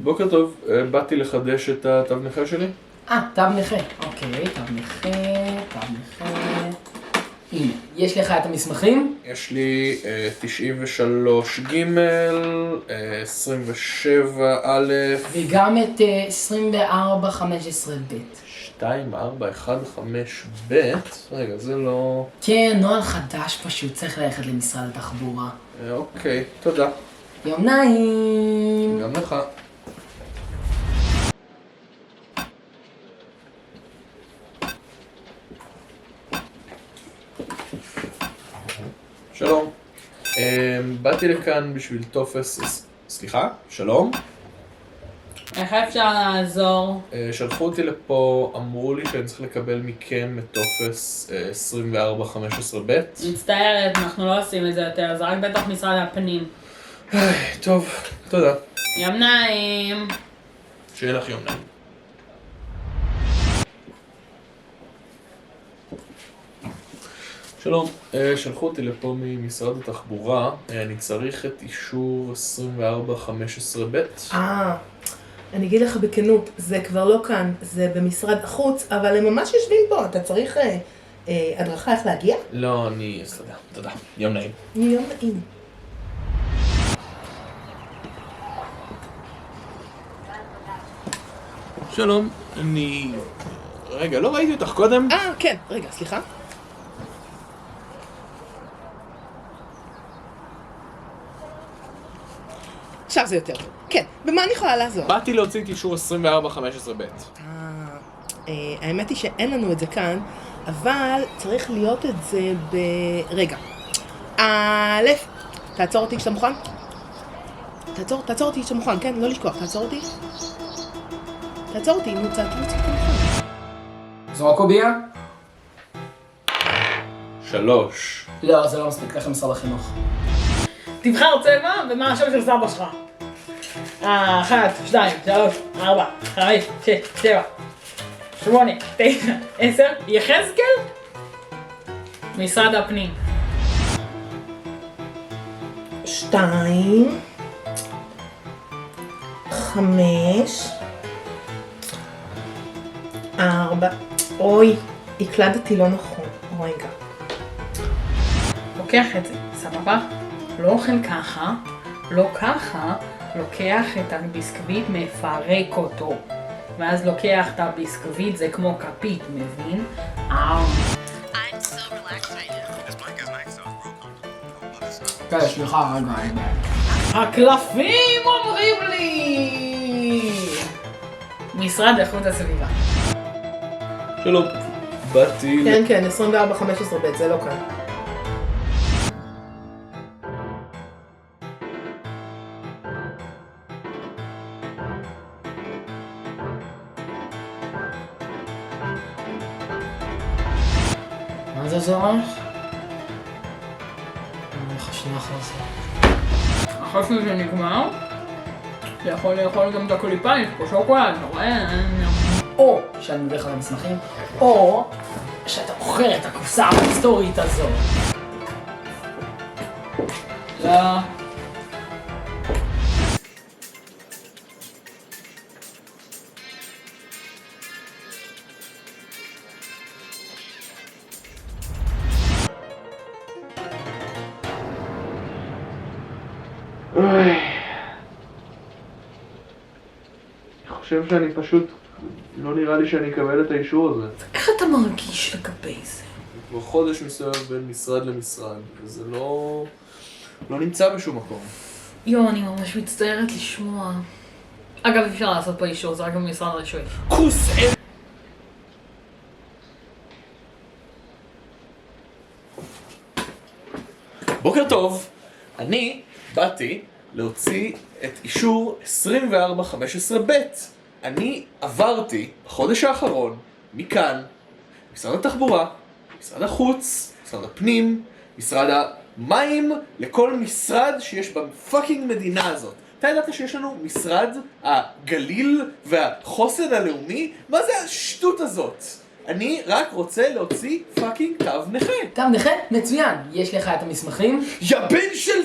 בוקר טוב, באתי לחדש את התו נכה שלי. תו נכה. אוקיי, תו נכה. הנה, יש לך את המסמכים? יש לי 93 ג' 27 א' וגם את 24 15 ב'. 2, 4, 1, 5 ב'. רגע, זה לא... כן, נוהל חדש פשוט, צריך ללכת למשרד התחבורה. אוקיי, תודה. יום נעים. גם לך. שלום. באתי לכאן בשביל טופס... סליחה? שלום? איך אפשר לעזור? שלחו אותי לפה, אמרו לי שאני צריך לקבל מכם את טופס 24-15 ב'. מצטערת, אנחנו לא עושים את זה יותר, זה רק בתוך משרד הפנים. טוב, תודה. יום נעים. שיהיה לך יום נעים. שלום, שלחו אותי לפה ממשרד התחבורה, אני צריך את אישור 24-15 ב'. אני אגיד לך בכנות, זה כבר לא כאן, זה במשרד החוץ, אבל הם ממש יושבים פה, אתה צריך הדרכה איך להגיע? לא, אני אסתדר, תודה. יום נעים. יום נעים. שלום, אני... רגע, לא ראיתי אותך קודם. כן, רגע, סליחה. עכשיו זה יותר טוב. כן, במה אני יכולה לעזור? באתי להוציא את אישור 24-15 ב'. האמת היא שאין לנו את זה כאן, אבל צריך להיות את זה רגע. א', תעצור אותי כשאתה מוכן. תעצור אותי כשאתה מוכן, כן? לא לשכוח, תעצור אותי. תעצור אותי, נו, תעצור אותי כשאתה מוכן. זרוק קובייה? 3. לא, זה לא מספיק, לך למשרד החינוך. תבחר צבע ומה השם של סבא שלך. 1, 2, 3, 4, 5, 6, 7, 8, 9, 10, יחזקאל? משרד הפנים. 2, 5, 4, אוי, הקלדתי לא נכון, רגע. לוקח את זה, סבבה? לא אוכל ככה, לא ככה, לוקח את הביסקוויט, מפרק אותו. ואז לוקח את הביסקוויט, זה כמו כפית, מבין? כן, סליחה, רגע. הקלפים אומרים לי! משרד איכות הסביבה. שלום, באתי... כן, 24-15 ב', זה לא כאן. מה זה זורח? אני לך שנייה אחרי זה. אחרי שזה נגמר, אתה יכול לאכול גם את הקליפה, יש פה שוקולד, או שאני מביא לך למסמכים, או שאתה מוכר את הקופסה ההיסטורית הזאת. לא. אני חושב שאני פשוט... לא נראה לי שאני אקבל את האישור הזה. איך אתה מרגיש לגבי זה? כבר חודש מסוים בין משרד למשרד, וזה לא נמצא בשום מקום. אני ממש מצטערת לשמוע. אגב, אפשר לעשות פה אישור, זה רק במשרד רישוי. כוס אין! בוקר טוב, אני באתי להוציא את אישור 24-15 ב'. אני עברתי בחודש האחרון מכאן, משרד התחבורה, משרד החוץ, משרד הפנים, משרד המים, לכל משרד שיש בפאקינג מדינה הזאת. אתה ידעת שיש לנו משרד הגליל והחוסן הלאומי? מה זה השטות הזאת? אני רק רוצה להוציא פאקינג תו נכה. תו נכה? מצוין. יש לך את המסמכים? יא בן של